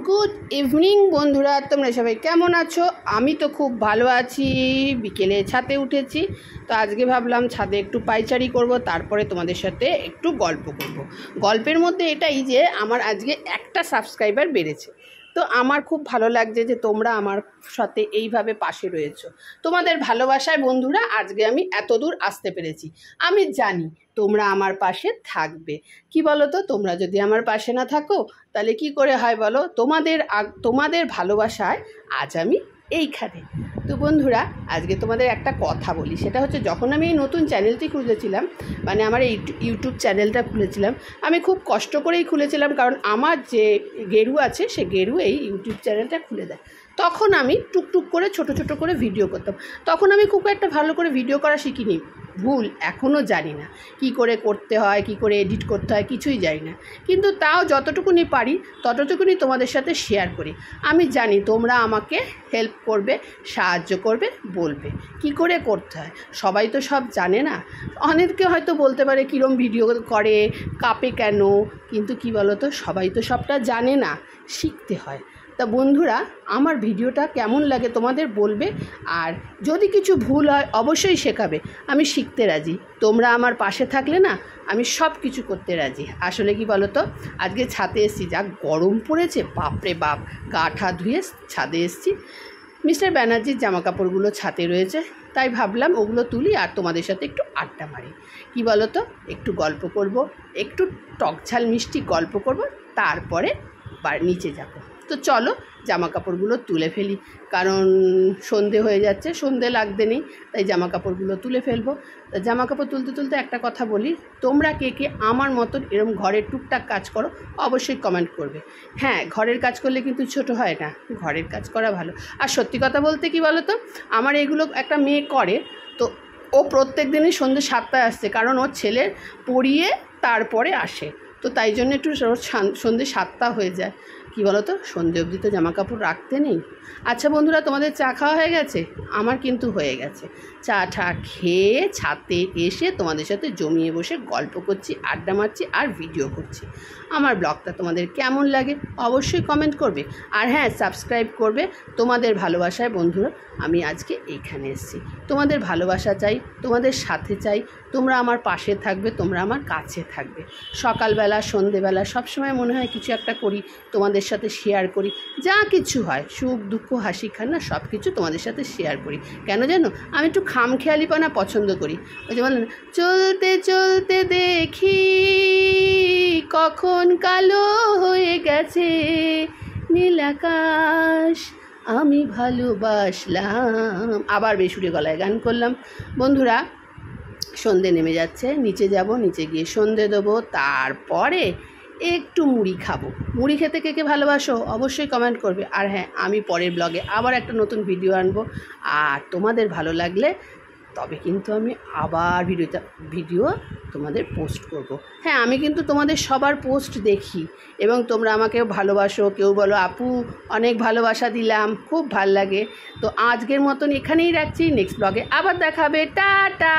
Good evening বন্ধুরা, তোমরা সবাই কেমন আছো? আমি তো খুব ভালো আছি। বিকেলে ছাদে উঠেছি, তো আজকে ভাবলাম ছাদে একটু পায়চারি করব, তারপরে তোমাদের সাথে একটু গল্প করব। গল্পের মধ্যে এটাই যে আমার আজকে একটা সাবস্ক্রাইবার বেড়েছে, তো আমার খুব ভালো লাগছে যে তোমরা আমার সাথে এইভাবে পাশে রয়েছো। তোমাদের ভালোবাসায় বন্ধুরা আজকে আমি এত দূর আসতে পেরেছি। আমি জানি তোমরা আমার পাশে থাকবে। কি বলো তো, তোমরা যদি আমার পাশে না থাকো তাহলে কি করে হয় বলো? তোমাদের ভালোবাসায় আজ আমি এইখানে। তো বন্ধুরা, আজকে তোমাদের একটা কথা বলি, সেটা হচ্ছে যখন আমি এই নতুন চ্যানেলটি খুলেছিলাম, মানে আমার এই ইউটিউব চ্যানেলটা খুলেছিলাম, আমি খুব কষ্ট করেই খুলেছিলাম, কারণ আমার যে গেরু আছে সে গেরু এই ইউটিউব চ্যানেলটা খুলে দেয়। তখন আমি টুকটুক করে ছোট ছোট করে ভিডিও করতাম। তখন আমি খুব একটা ভালো করে ভিডিও করা শিখিনি, ভুল এখনও জানি না, কি করে করতে হয়, কি করে এডিট করতে হয়, কিছুই জানি না। কিন্তু তাও যতটুকুনি পারি ততটুকুনি তোমাদের সাথে শেয়ার করি। আমি জানি তোমরা আমাকে হেল্প করবে, সাহায্য করবে, বলবে কি করে করতে হয়। সবাই তো সব জানে না। অনেকে হয়তো বলতে পারে কীরকম ভিডিও করে, কাঁপে কেন, কিন্তু কি বলো তো, সবাই তো সবটা জানে না, শিখতে হয়। তা বন্ধুরা, আমার ভিডিওটা কেমন লাগে তোমাদের বলবে, আর যদি কিছু ভুল হয় অবশ্যই শেখাবে। আমি শিখতে রাজি, তোমরা আমার পাশে থাকলে না আমি সব কিছু করতে রাজি। আসলে কি বলো তো, আজকে ছাদে এসেছি, যা গরম পড়েছে, বাপরে বাপ, গা ঠা ধুয়ে ছাদে এসেছি। মিস্টার ব্যানার্জির জামাকাপড়গুলো ছাদে রয়েছে, তাই ভাবলাম ওগুলো তুলি আর তোমাদের সাথে একটু আড্ডা মারি। কি বলো তো, একটু গল্প করব, একটু টকঝাল মিষ্টি গল্প করব, তারপরে নিচে যাব। তো চলো জামা কাপড়গুলো তুলে ফেলি, কারণ সন্ধে হয়ে যাচ্ছে, সন্ধে লাগতে নেই, তাই জামা কাপড়গুলো তুলে ফেলবো। তা জামা কাপড় তুলতে তুলতে একটা কথা বলি, তোমরা কে কে আমার মতন এরম ঘরের টুকটাক কাজ করো অবশ্যই কমেন্ট করবে। হ্যাঁ, ঘরের কাজ করলে কিন্তু ছোট হয় না, ঘরের কাজ করা ভালো। আর সত্যি কথা বলতে কি বলো তো, আমার এগুলো একটা মেয়ে করে, তো ও প্রত্যেক দিনই সন্ধ্যে 7টায় আসছে, কারণ ওর ছেলে পড়িয়ে তারপরে আসে, তো তাই জন্য একটু সন্ধ্যে 7টা হয়ে যায়। কি বলো তো, সন্ধ্যে অবধি তো জামা কাপড় রাখতে নেই। আচ্ছা বন্ধুরা, তোমাদের চা খাওয়া হয়ে গেছে? আমার কিন্তু হয়ে গেছে। চা ঠা খেয়ে ছাদে এসে তোমাদের সাথে জমিয়ে বসে গল্প করছি, আড্ডা মারছি আর ভিডিও করছি। আমার ব্লগটা তোমাদের কেমন লাগে অবশ্যই কমেন্ট করবে, আর হ্যাঁ, সাবস্ক্রাইব করবে। তোমাদের ভালোবাসায় বন্ধুরা আমি আজকে এইখানে এসেছি। তোমাদের ভালোবাসা চাই, তোমাদের সাথে চাই, তোমরা আমার পাশে থাকবে, তোমরা আমার কাছে থাকবে। সকালবেলা সন্ধেবেলা সবসময় মনে হয় কিছু একটা করি, তোমাদের সাথে শেয়ার করি, যা কিছু হয়, সুখ দুঃখ হাসি কান্না সব কিছু তোমাদের সাথে শেয়ার করি। কেন জানো, আমি একটু খামখেয়ালিপনা পছন্দ করি। ওই যে বলেন, চলতে চলতে দেখি কখন কালো হয়ে গেছে নীল আকাশ, আমি ভালোবাসলাম। আবার বেসুরে গলায় গান করলাম। বন্ধুরা, সন্ধে নেমে যাচ্ছে, নিচে যাব, নিচে গিয়ে সন্ধে দেবো, তারপরে একটু মুড়ি খাবো। মুড়ি খেতে কে কে ভালোবাসো অবশ্যই কমেন্ট করবে। আর হ্যাঁ, আমি পরের ব্লগে আবার একটা নতুন ভিডিও আনবো, আর তোমাদের ভালো লাগলে তবে কিন্তু আমি আবার ভিডিও তোমাদের পোস্ট করব। হ্যাঁ, আমি কিন্তু তোমাদের সবার পোস্ট দেখি, এবং তোমরা আমাকে ভালোবাসো, কেউ বলো আপু অনেক ভালোবাসা দিলাম, খুব ভাল লাগে। তো আজকের মতন এখানেই রাখছি, নেক্সট ব্লগে আবার দেখাবে, টাটা।